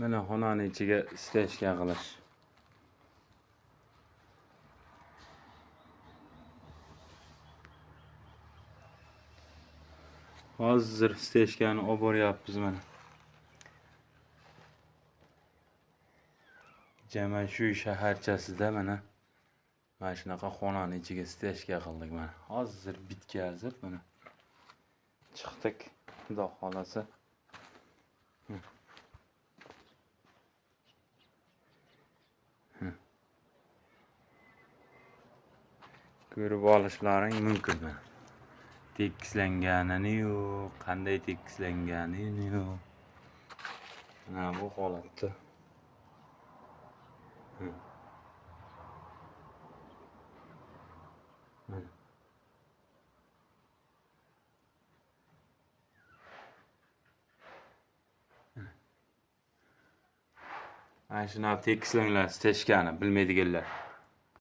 Mana xonani ichiga stechka qilish. Hozir stechkani olib boryapmiz mana. Jama shu shaharchasida mana shunaqa xonani ichiga stechka qildik mana. Hozir bitkazib mana chiqdik, xudo xolasa. Ko'rib olishlaring mumkin mana. Tekislanganini yo'q, qanday tekislanganini yo'q. Mana bu holatda. Mana shuni tekislanglar, stechkani bilmaydiganlar.